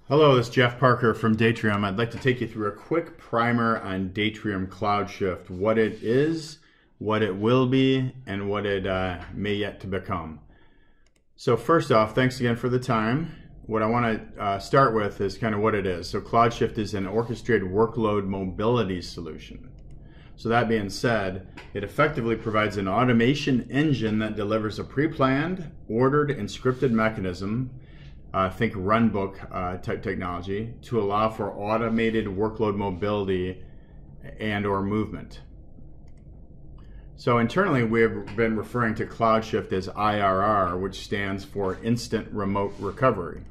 Hello, this is Jeff Parker from Datrium. I'd like to take you through a quick primer on Datrium CloudShift, what it is, what it will be, and what it may yet to become. So first off, thanks again for the time. What I want to start with is kind of what it is. So CloudShift is an orchestrated workload mobility solution. So that being said, it effectively provides an automation engine that delivers a pre-planned, ordered, and scripted mechanism, think runbook type technology, to allow for automated workload mobility and or movement. So internally, we've been referring to CloudShift as IRR, which stands for Instant Remote Recovery.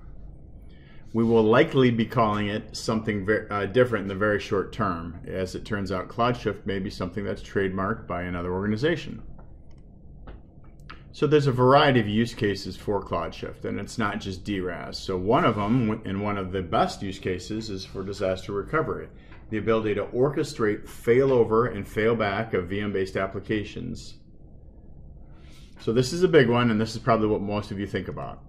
We will likely be calling it something different in the very short term. As it turns out, CloudShift may be something that's trademarked by another organization. So there's a variety of use cases for CloudShift, and it's not just DRaaS. So one of them, and one of the best use cases, is for disaster recovery. The ability to orchestrate failover and failback of VM-based applications. So this is a big one, and this is probably what most of you think about.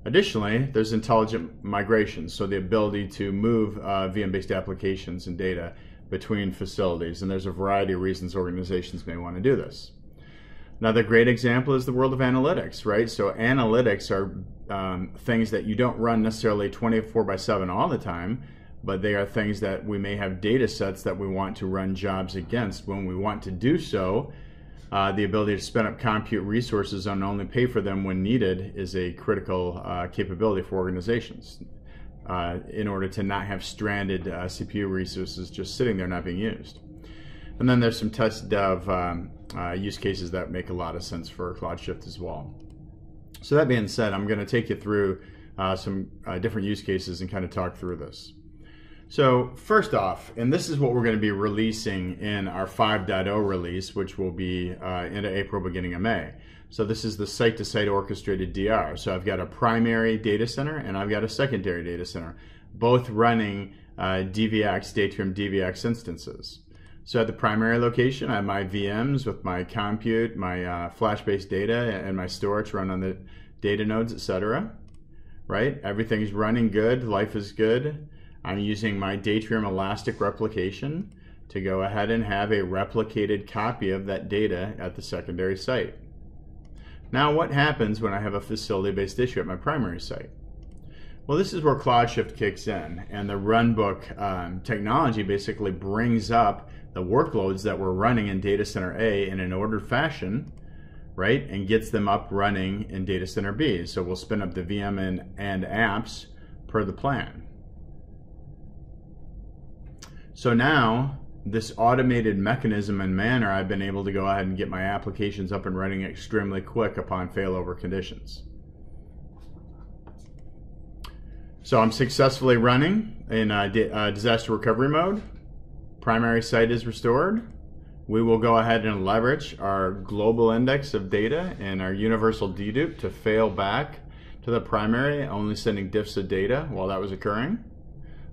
Additionally, there's intelligent migration, so the ability to move VM-based applications and data between facilities, and there's a variety of reasons organizations may want to do this. Another great example is the world of analytics, right? So analytics are things that you don't run necessarily 24/7 all the time, but they are things that we may have data sets that we want to run jobs against. When we want to do so, the ability to spin up compute resources and only pay for them when needed is a critical capability for organizations in order to not have stranded CPU resources just sitting there not being used. And then there's some test dev use cases that make a lot of sense for CloudShift as well. So that being said, I'm going to take you through some different use cases and kind of talk through this. So first off, and this is what we're going to be releasing in our 5.0 release, which will be into April, beginning of May. So this is the site-to-site orchestrated DR. So I've got a primary data center and I've got a secondary data center, both running Datrium DVX instances. So at the primary location, I have my VMs with my compute, my flash-based data, and my storage run on the data nodes, etc. Right? Everything's running good. Life is good. I'm using my Datrium Elastic Replication to go ahead and have a replicated copy of that data at the secondary site. Now, what happens when I have a facility-based issue at my primary site? Well, this is where CloudShift kicks in, and the runbook technology basically brings up the workloads that we're running in Data Center A in an ordered fashion, right, and gets them up running in Data Center B. So we'll spin up the VM and apps per the plan. So now, this automated mechanism and manner, I've been able to go ahead and get my applications up and running extremely quick upon failover conditions. So I'm successfully running in disaster recovery mode. Primary site is restored. We will go ahead and leverage our global index of data and our universal dedupe to fail back to the primary, only sending diffs of data while that was occurring.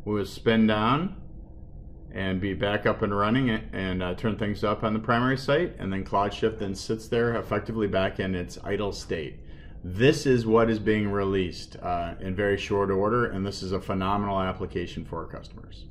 We will spin down and be back up and running and turn things up on the primary site, and then CloudShift then sits there effectively back in its idle state. This is what is being released in very short order, and this is a phenomenal application for our customers.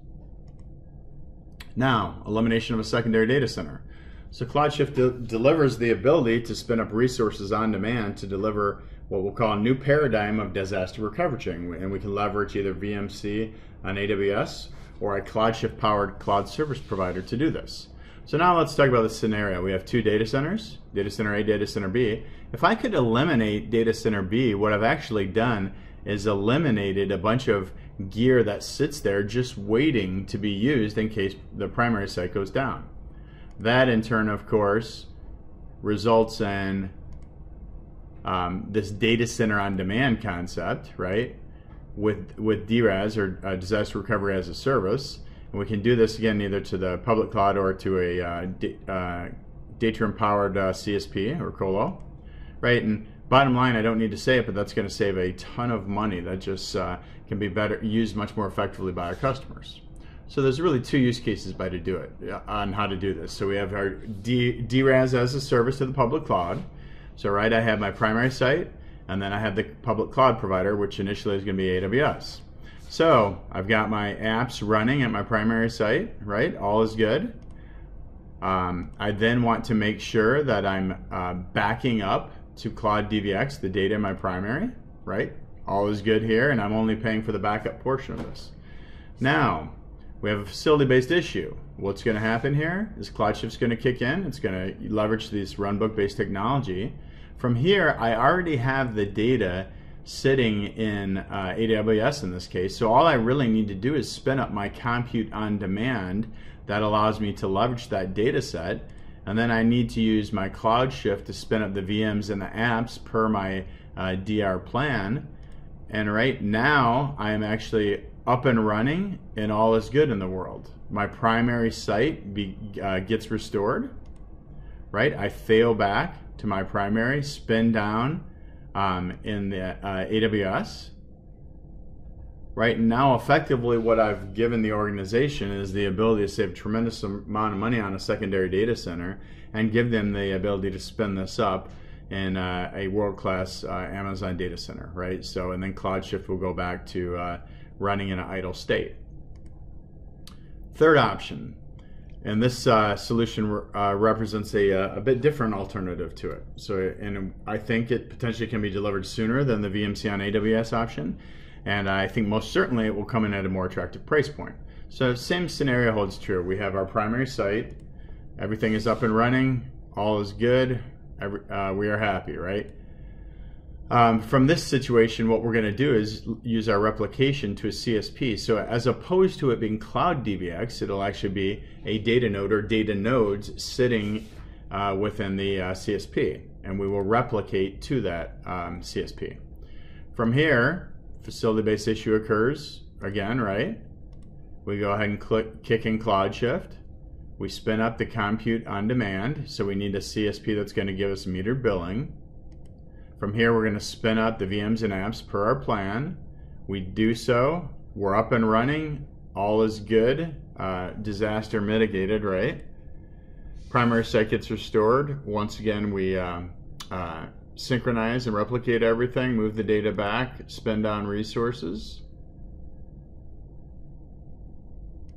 Now, elimination of a secondary data center. So CloudShift delivers the ability to spin up resources on demand to deliver what we'll call a new paradigm of disaster recovery, and we can leverage either VMC on AWS or a CloudShift-powered cloud service provider to do this. So now let's talk about the scenario. We have two data centers, Data Center A, Data Center B. If I could eliminate Data Center B, what I've actually done is eliminated a bunch of gear that sits there just waiting to be used in case the primary site goes down. That in turn, of course, results in this data center on demand concept, right? With DRaaS, or disaster recovery as a service. And we can do this again either to the public cloud or to a Datrium powered CSP or Colo, right? And bottom line, I don't need to say it, but that's going to save a ton of money that just can be used much more effectively by our customers. So there's really two use cases to do it on how to do this. So we have our DRaaS as a service to the public cloud. So right, I have my primary site, and then I have the public cloud provider, which initially is going to be AWS. So I've got my apps running at my primary site, right? All is good. I then want to make sure that I'm backing up to Cloud DVX the data in my primary, right? All is good here, and I'm only paying for the backup portion of this. Now, we have a facility-based issue. What's going to happen here is CloudShift's going to kick in. It's going to leverage this runbook-based technology. From here, I already have the data sitting in AWS in this case, so all I really need to do is spin up my compute on demand that allows me to leverage that data set, and then I need to use my CloudShift to spin up the VMs and the apps per my DR plan. And right now I am actually up and running and all is good in the world. My primary site gets restored, right? I fail back to my primary, spin down in the AWS. Right now, effectively, what I've given the organization is the ability to save a tremendous amount of money on a secondary data center and give them the ability to spin this up in a world-class Amazon data center, right? So, and then CloudShift will go back to running in an idle state. Third option, and this solution represents a bit different alternative to it. So, and I think it potentially can be delivered sooner than the VMC on AWS option. And I think most certainly it will come in at a more attractive price point. So same scenario holds true. We have our primary site, everything is up and running, all is good, we are happy, right? From this situation, what we're going to do is use our replication to a CSP. So as opposed to it being Cloud DVX, it'll actually be a data node or data nodes sitting within the CSP, and we will replicate to that CSP. From here, facility-based issue occurs again, right? We go ahead and kick in CloudShift. We spin up the compute on demand, so we need a CSP that's going to give us metered billing. From here, we're going to spin up the VMs and apps per our plan. We do so. We're up and running. All is good. Disaster mitigated, right? Primary site gets restored. Once again, we synchronize and replicate everything, move the data back, spin down resources.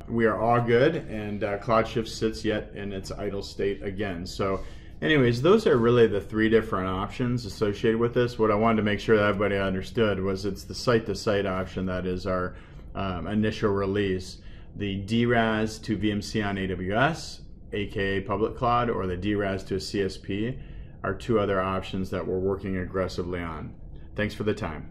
We are all good, and CloudShift sits yet in its idle state again. So anyways, those are really the three different options associated with this. What I wanted to make sure that everybody understood was it's the site-to-site option that is our initial release. The DRAS to VMC on AWS, aka Public Cloud, or the DRAS to a CSP are two other options that we're working aggressively on. Thanks for the time.